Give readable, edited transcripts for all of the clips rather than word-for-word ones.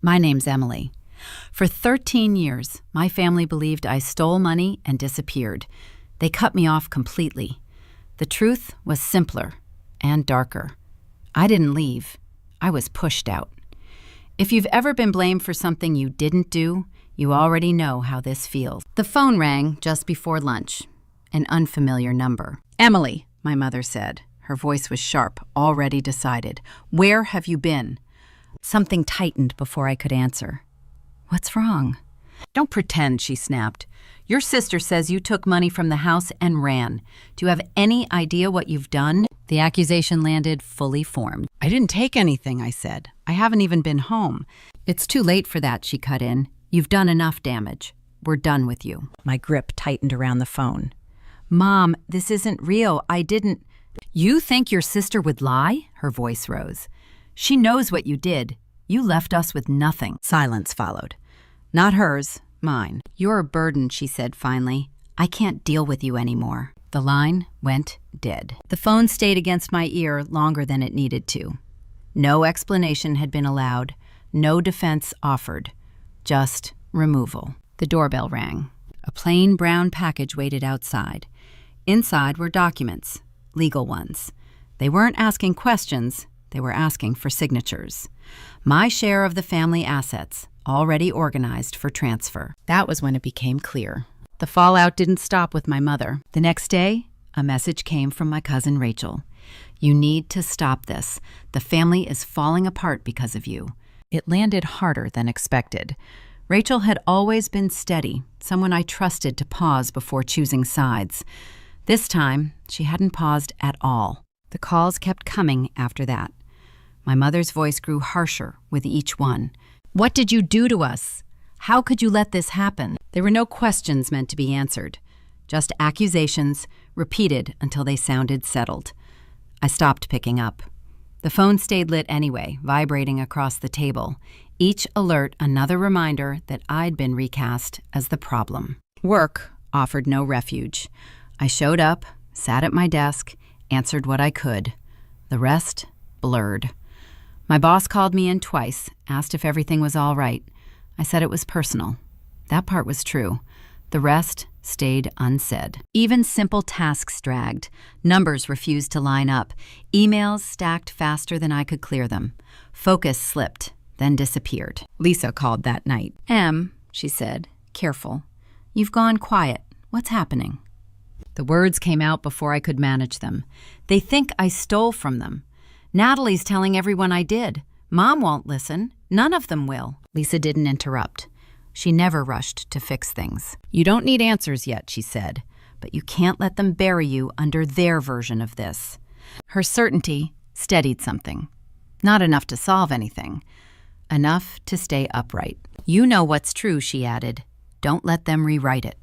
My name's Emily. For 13 years, my family believed I stole money and disappeared. They cut me off completely. The truth was simpler and darker. I didn't leave. I was pushed out. If you've ever been blamed for something you didn't do, you already know how this feels. The phone rang just before lunch. An unfamiliar number. "Emily," my mother said. Her voice was sharp, already decided. "Where have you been?" Something tightened before I could answer. "What's wrong?" "Don't pretend," she snapped. "Your sister says you took money from the house and ran. Do you have any idea what you've done?" The accusation landed fully formed. "I didn't take anything," I said. "I haven't even been home." "It's too late for that," she cut in. "You've done enough damage. We're done with you." My grip tightened around the phone. "Mom, this isn't real. I didn't—" "You think your sister would lie?" Her voice rose. "She knows what you did. You left us with nothing." Silence followed. "Not hers, mine." "You're a burden," she said finally. "I can't deal with you anymore." The line went dead. The phone stayed against my ear longer than it needed to. No explanation had been allowed, no defense offered, just removal. The doorbell rang. A plain brown package waited outside. Inside were documents, legal ones. They weren't asking questions, they were asking for signatures. My share of the family assets, already organized for transfer. That was when it became clear. The fallout didn't stop with my mother. The next day, a message came from my cousin Rachel. "You need to stop this. The family is falling apart because of you." It landed harder than expected. Rachel had always been steady, someone I trusted to pause before choosing sides. This time, she hadn't paused at all. The calls kept coming after that. My mother's voice grew harsher with each one. "What did you do to us? How could you let this happen?" There were no questions meant to be answered, just accusations repeated until they sounded settled. I stopped picking up. The phone stayed lit anyway, vibrating across the table, each alert another reminder that I'd been recast as the problem. Work offered no refuge. I showed up, sat at my desk, answered what I could. The rest blurred. My boss called me in twice, asked if everything was all right. I said it was personal. That part was true. The rest stayed unsaid. Even simple tasks dragged. Numbers refused to line up. Emails stacked faster than I could clear them. Focus slipped, then disappeared. Lisa called that night. "Em," she said, careful. "You've gone quiet. What's happening?" The words came out before I could manage them. "They think I stole from them. Natalie's telling everyone I did. Mom won't listen. None of them will." Lisa didn't interrupt. She never rushed to fix things. "You don't need answers yet," she said, "but you can't let them bury you under their version of this." Her certainty steadied something. Not enough to solve anything. Enough to stay upright. "You know what's true," she added. "Don't let them rewrite it."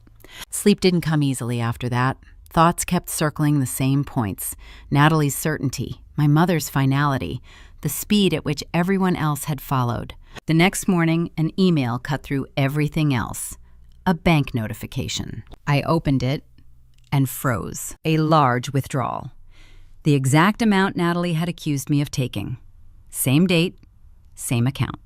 Sleep didn't come easily after that. Thoughts kept circling the same points. Natalie's certainty, my mother's finality, the speed at which everyone else had followed. The next morning, an email cut through everything else. A bank notification. I opened it and froze. A large withdrawal. The exact amount Natalie had accused me of taking. Same date, same account.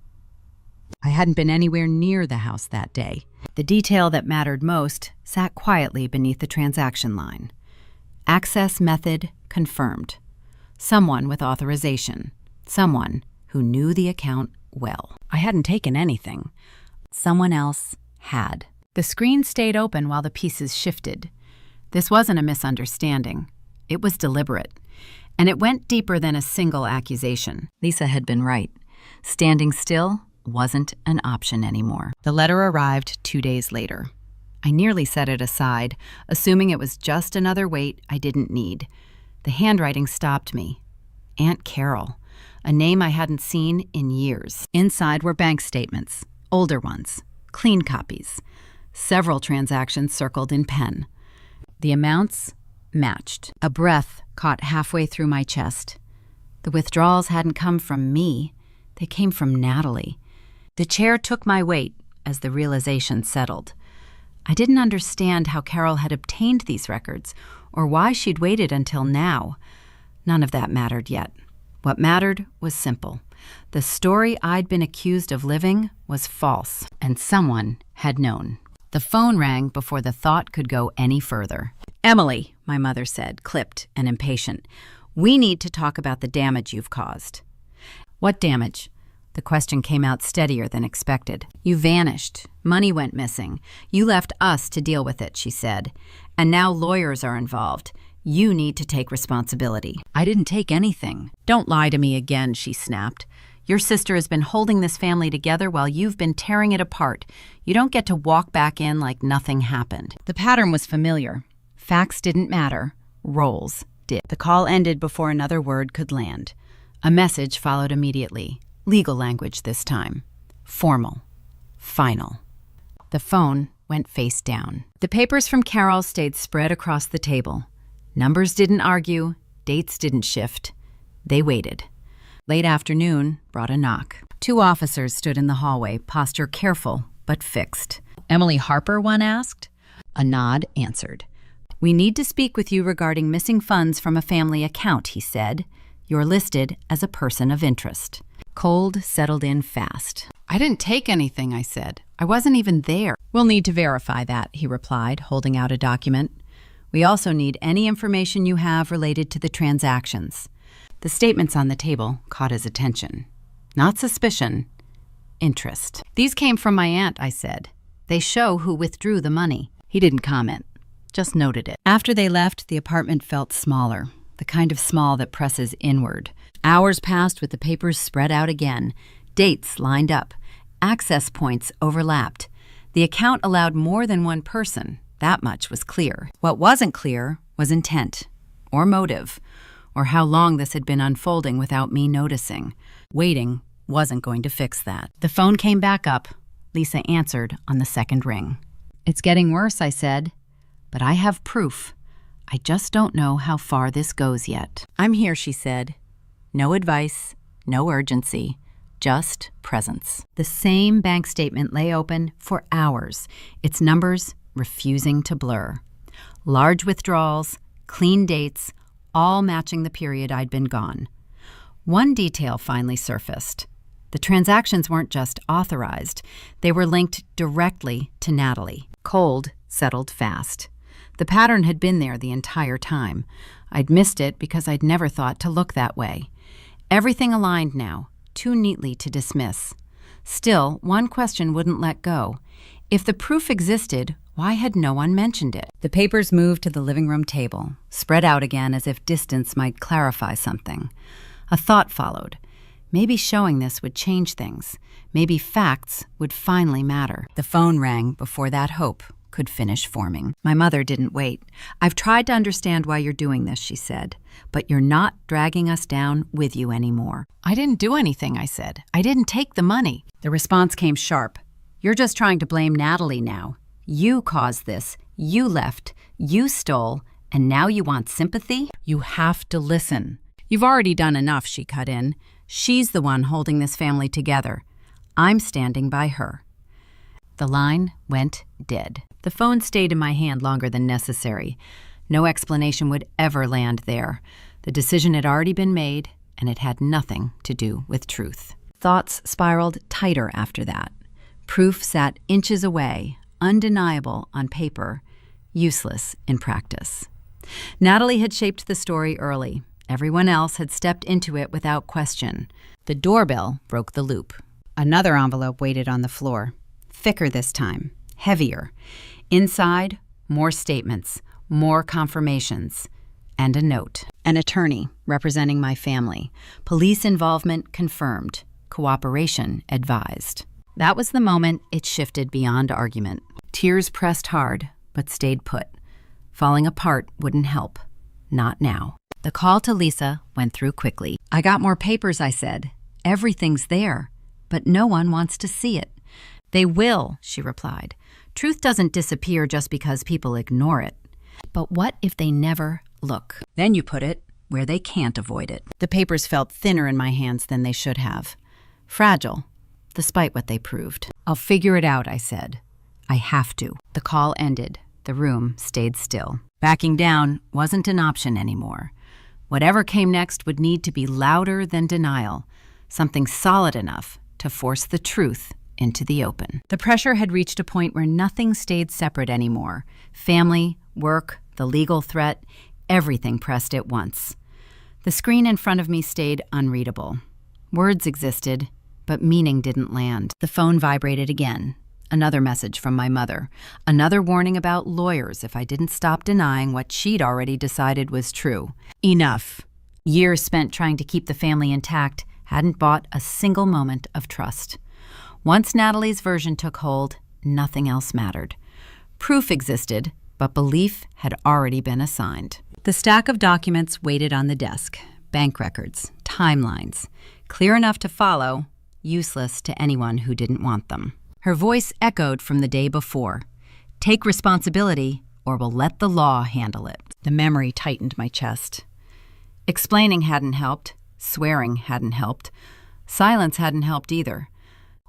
I hadn't been anywhere near the house that day. The detail that mattered most sat quietly beneath the transaction line. Access method confirmed. Someone with authorization. Someone who knew the account well. I hadn't taken anything. Someone else had. The screen stayed open while the pieces shifted. This wasn't a misunderstanding. It was deliberate. And it went deeper than a single accusation. Lisa had been right. Standing still wasn't an option anymore. The letter arrived 2 days later. I nearly set it aside, assuming it was just another weight I didn't need. The handwriting stopped me. Aunt Carol, a name I hadn't seen in years. Inside were bank statements, older ones, clean copies. Several transactions circled in pen. The amounts matched. A breath caught halfway through my chest. The withdrawals hadn't come from me. They came from Natalie. The chair took my weight as the realization settled. I didn't understand how Carol had obtained these records or why she'd waited until now. None of that mattered yet. What mattered was simple. The story I'd been accused of living was false, and someone had known. The phone rang before the thought could go any further. "Emily," my mother said, clipped and impatient, "we need to talk about the damage you've caused." "What damage?" The question came out steadier than expected. "You vanished. Money went missing. You left us to deal with it," she said. "And now lawyers are involved. You need to take responsibility." "I didn't take anything." "Don't lie to me again," she snapped. "Your sister has been holding this family together while you've been tearing it apart. You don't get to walk back in like nothing happened." The pattern was familiar. Facts didn't matter. Roles did. The call ended before another word could land. A message followed immediately. Legal language this time. Formal. Final. The phone went face down. The papers from Carol stayed spread across the table. Numbers didn't argue. Dates didn't shift. They waited. Late afternoon brought a knock. 2 officers stood in the hallway, posture careful but fixed. "Emily Harper?" one asked. A nod answered. "We need to speak with you regarding missing funds from a family account," he said. "You're listed as a person of interest." Cold settled in fast. "I didn't take anything," I said. "I wasn't even there." "We'll need to verify that," he replied, holding out a document. "We also need any information you have related to the transactions." The statements on the table caught his attention. Not suspicion, interest. "These came from my aunt," I said. "They show who withdrew the money." He didn't comment, just noted it. After they left, the apartment felt smaller, the kind of small that presses inward. Hours passed with the papers spread out again. Dates lined up. Access points overlapped. The account allowed more than one person. That much was clear. What wasn't clear was intent, or motive, or how long this had been unfolding without me noticing. Waiting wasn't going to fix that. The phone came back up. Lisa answered on the second ring. "It's getting worse," I said. "But I have proof. I just don't know how far this goes yet." "I'm here," she said. No advice, no urgency, just presence. The same bank statement lay open for hours, its numbers refusing to blur. Large withdrawals, clean dates, all matching the period I'd been gone. One detail finally surfaced. The transactions weren't just authorized. They were linked directly to Natalie. Cold settled fast. The pattern had been there the entire time. I'd missed it because I'd never thought to look that way. Everything aligned now, too neatly to dismiss. Still, one question wouldn't let go. If the proof existed, why had no one mentioned it? The papers moved to the living room table, spread out again as if distance might clarify something. A thought followed. Maybe showing this would change things. Maybe facts would finally matter. The phone rang before that hope could finish forming. My mother didn't wait. "I've tried to understand why you're doing this," she said, "but you're not dragging us down with you anymore." "I didn't do anything," I said. "I didn't take the money." The response came sharp. "You're just trying to blame Natalie now. You caused this. You left. You stole. And now you want sympathy? You have to listen." "You've already done enough," she cut in. "She's the one holding this family together. I'm standing by her." The line went dead. The phone stayed in my hand longer than necessary. No explanation would ever land there. The decision had already been made, and it had nothing to do with truth. Thoughts spiraled tighter after that. Proof sat inches away, undeniable on paper, useless in practice. Natalie had shaped the story early. Everyone else had stepped into it without question. The doorbell broke the loop. Another envelope waited on the floor. Thicker this time, heavier. Inside, more statements, more confirmations, and a note. An attorney representing my family. Police involvement confirmed. Cooperation advised. That was the moment it shifted beyond argument. Tears pressed hard, but stayed put. Falling apart wouldn't help. Not now. The call to Lisa went through quickly. "I got more papers," I said. "Everything's there, but no one wants to see it." "They will," she replied. "Truth doesn't disappear just because people ignore it." But what if they never look? Then you put it where they can't avoid it. The papers felt thinner in my hands than they should have. Fragile, despite what they proved. "I'll figure it out," I said. "I have to." The call ended. The room stayed still. Backing down wasn't an option anymore. Whatever came next would need to be louder than denial. something solid enough to force the truth into the open. The pressure had reached a point where nothing stayed separate anymore. Family, work, the legal threat, everything pressed at once. The screen in front of me stayed unreadable. Words existed, but meaning didn't land. The phone vibrated again. Another message from my mother. Another warning about lawyers if I didn't stop denying what she'd already decided was true. Enough. Years spent trying to keep the family intact hadn't bought a single moment of trust. Once Natalie's version took hold, nothing else mattered. Proof existed, but belief had already been assigned. The stack of documents waited on the desk. Bank records, timelines, clear enough to follow, useless to anyone who didn't want them. Her voice echoed from the day before. Take responsibility, or we'll let the law handle it. The memory tightened my chest. Explaining hadn't helped. Swearing hadn't helped. Silence hadn't helped either.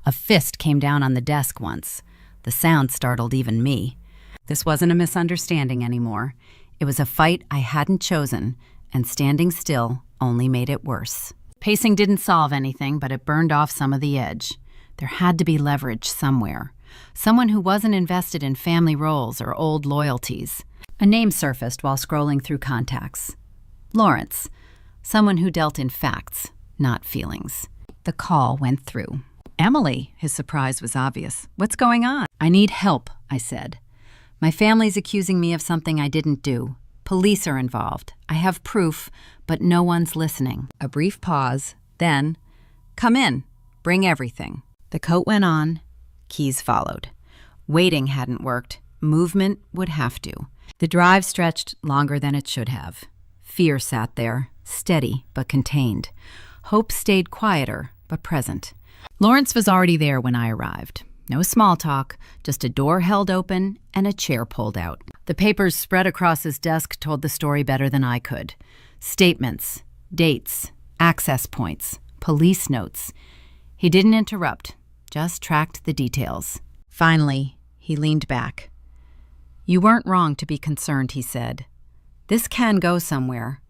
A fist came down on the desk once. The sound startled even me. This wasn't a misunderstanding anymore. It was a fight I hadn't chosen, and standing still only made it worse. Pacing didn't solve anything, but it burned off some of the edge. There had to be leverage somewhere. Someone who wasn't invested in family roles or old loyalties. A name surfaced while scrolling through contacts. Lawrence. Someone who dealt in facts, not feelings. The call went through. Emily, his surprise was obvious. What's going on? I need help, I said. My family's accusing me of something I didn't do. Police are involved. I have proof, but no one's listening. A brief pause, then, come in, bring everything. The coat went on, keys followed. Waiting hadn't worked. Movement would have to. The drive stretched longer than it should have. Fear sat there, steady but contained. Hope stayed quieter but present. Lawrence was already there when I arrived. No small talk, just a door held open and a chair pulled out. The papers spread across his desk told the story better than I could. Statements, dates, access points, police notes. He didn't interrupt, just tracked the details. Finally, he leaned back. You weren't wrong to be concerned, he said. This can go somewhere,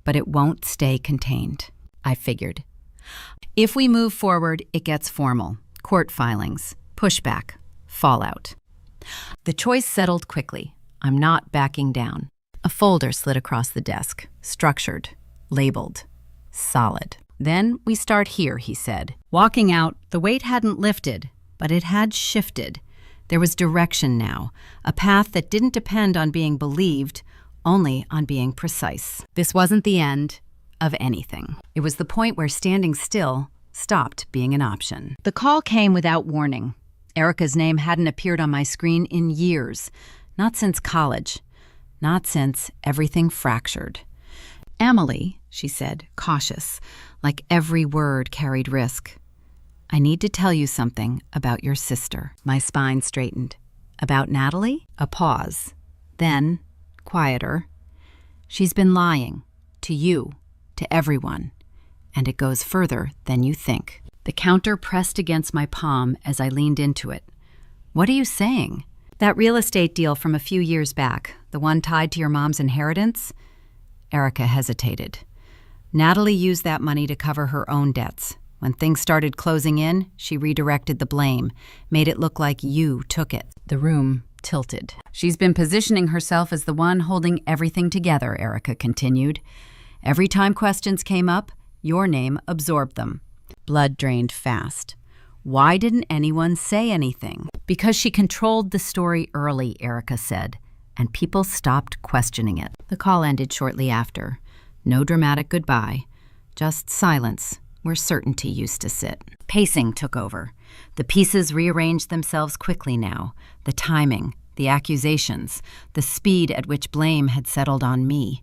but it won't stay contained. I figured. If we move forward, it gets formal. Court filings, pushback, fallout. The choice settled quickly. I'm not backing down. A folder slid across the desk, structured, labeled, solid. Then we start here, he said. Walking out, the weight hadn't lifted, but it had shifted. There was direction now, a path that didn't depend on being believed, only on being precise. This wasn't the end of anything. It was the point where standing still stopped being an option. The call came without warning. Erica's name hadn't appeared on my screen in years, not since college, not since everything fractured. Emily, she said, cautious, like every word carried risk. I need to tell you something about your sister. My spine straightened. About Natalie? A pause. Then, quieter. She's been lying. To you. To everyone. And it goes further than you think. The counter pressed against my palm as I leaned into it. What are you saying? That real estate deal from a few years back, the one tied to your mom's inheritance? Erica hesitated. Natalie used that money to cover her own debts. When things started closing in, she redirected the blame, made it look like you took it. The room tilted. She's been positioning herself as the one holding everything together, Erica continued. Every time questions came up, your name absorbed them. Blood drained fast. Why didn't anyone say anything? Because she controlled the story early, Erica said, and people stopped questioning it. The call ended shortly after. No dramatic goodbye, just silence where certainty used to sit. Pacing took over. The pieces rearranged themselves quickly now. The timing, the accusations, the speed at which blame had settled on me.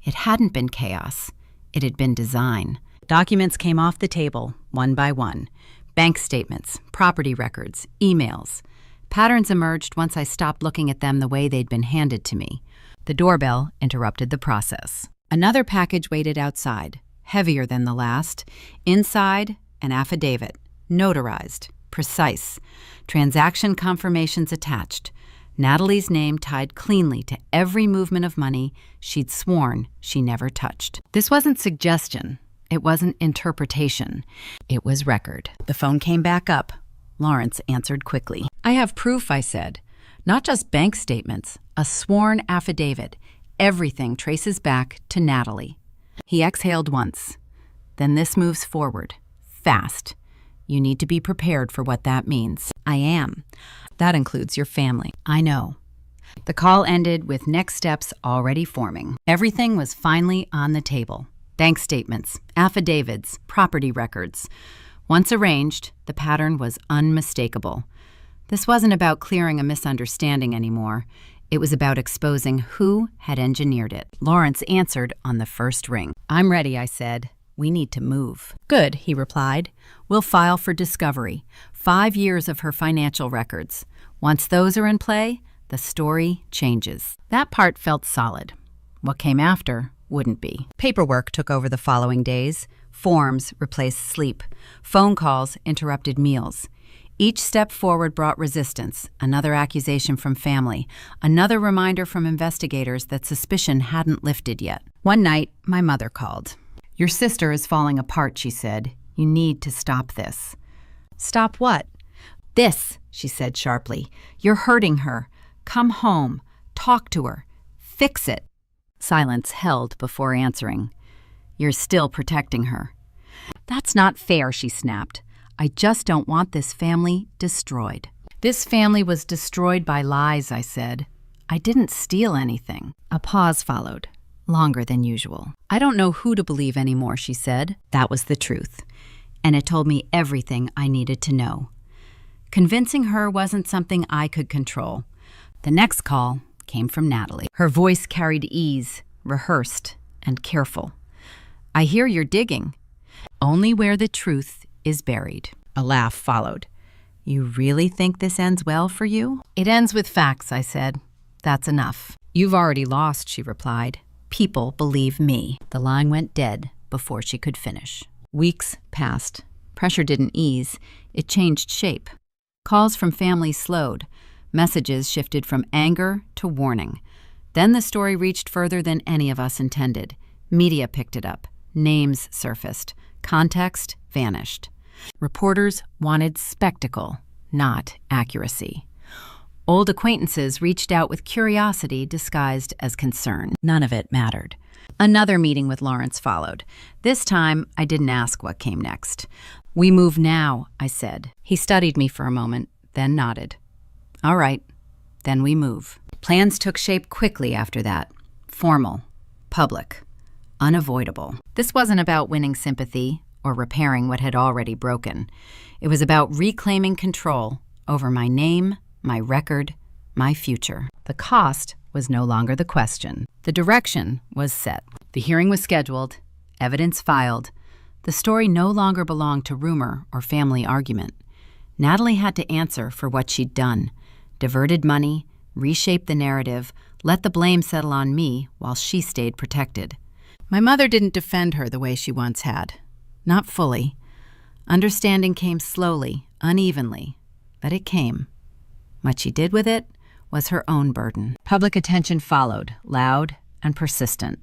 It hadn't been chaos. It had been design. Documents came off the table, one by one. Bank statements, property records, emails. Patterns emerged once I stopped looking at them the way they'd been handed to me. The doorbell interrupted the process. Another package waited outside, heavier than the last. Inside, an affidavit, notarized, precise. Transaction confirmations attached. Natalie's name tied cleanly to every movement of money she'd sworn she never touched. This wasn't suggestion. It wasn't interpretation. It was record. The phone came back up. Lawrence answered quickly. I have proof, I said. Not just bank statements, a sworn affidavit. Everything traces back to Natalie. He exhaled once. Then this moves forward. Fast. You need to be prepared for what that means. I am. That includes your family. I know. The call ended with next steps already forming. Everything was finally on the table. Bank statements, affidavits, property records. Once arranged, the pattern was unmistakable. This wasn't about clearing a misunderstanding anymore. It was about exposing who had engineered it. Lawrence answered on the first ring. I'm ready, I said. We need to move. Good, he replied. We'll file for discovery. 5 years of her financial records. Once those are in play, the story changes. That part felt solid. What came after wouldn't be. Paperwork took over the following days. Forms replaced sleep. Phone calls interrupted meals. Each step forward brought resistance, another accusation from family, another reminder from investigators that suspicion hadn't lifted yet. One night, my mother called. Your sister is falling apart, she said. You need to stop this. Stop what? This, she said sharply. You're hurting her. Come home. Talk to her. Fix it. Silence held before answering. You're still protecting her. That's not fair, she snapped. I just don't want this family destroyed. This family was destroyed by lies, I said. I didn't steal anything. A pause followed, longer than usual. I don't know who to believe anymore, she said. That was the truth. And it told me everything I needed to know. Convincing her wasn't something I could control. The next call came from Natalie. Her voice carried ease, rehearsed, and careful. I hear you're digging. Only where the truth is buried. A laugh followed. You really think this ends well for you? It ends with facts, I said. That's enough. You've already lost, she replied. People believe me. The line went dead before she could finish. Weeks passed. Pressure didn't ease. It changed shape. Calls from family slowed. Messages shifted from anger to warning. Then the story reached further than any of us intended. Media picked it up. Names surfaced. Context vanished. Reporters wanted spectacle, not accuracy. Old acquaintances reached out with curiosity disguised as concern. None of it mattered. Another meeting with Lawrence followed. This time, I didn't ask what came next. We move now, I said. He studied me for a moment, then nodded. All right, then we move. Plans took shape quickly after that. Formal, public, unavoidable. This wasn't about winning sympathy or repairing what had already broken. It was about reclaiming control over my name, my record, my future. The cost was no longer the question. The direction was set. The hearing was scheduled, evidence filed. The story no longer belonged to rumor or family argument. Natalie had to answer for what she'd done. Diverted money, reshaped the narrative, let the blame settle on me while she stayed protected. My mother didn't defend her the way she once had. Not fully. Understanding came slowly, unevenly, but it came. What she did with it was her own burden. Public attention followed, loud and persistent.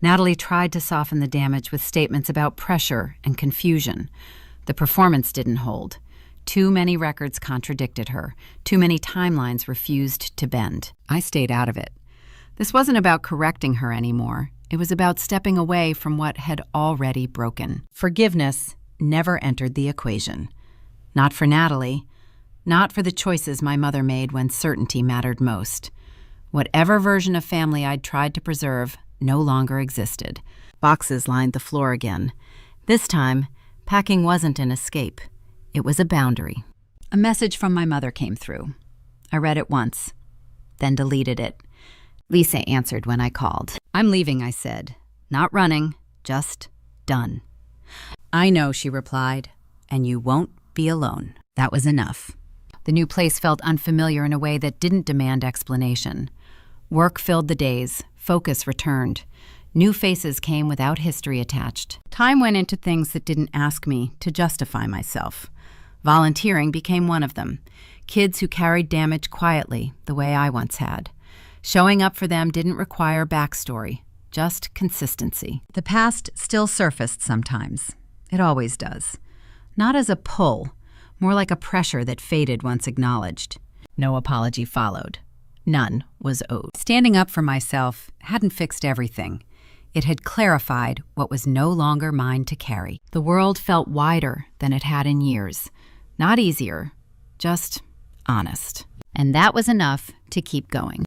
Natalie tried to soften the damage with statements about pressure and confusion. The performance didn't hold. Too many records contradicted her. Too many timelines refused to bend. I stayed out of it. This wasn't about correcting her anymore. It was about stepping away from what had already broken. Forgiveness never entered the equation. Not for Natalie. Not for the choices my mother made when certainty mattered most. Whatever version of family I'd tried to preserve no longer existed. Boxes lined the floor again. This time, packing wasn't an escape. It was a boundary. A message from my mother came through. I read it once, then deleted it. Lisa answered when I called. I'm leaving, I said. Not running, just done. I know, she replied, and you won't be alone. That was enough. The new place felt unfamiliar in a way that didn't demand explanation. Work filled the days, focus returned. New faces came without history attached. Time went into things that didn't ask me to justify myself. Volunteering became one of them. Kids who carried damage quietly, the way I once had. Showing up for them didn't require backstory, just consistency. The past still surfaced sometimes. It always does. Not as a pull, more like a pressure that faded once acknowledged. No apology followed. None was owed. Standing up for myself hadn't fixed everything. It had clarified what was no longer mine to carry. The world felt wider than it had in years. Not easier, just honest. And that was enough to keep going.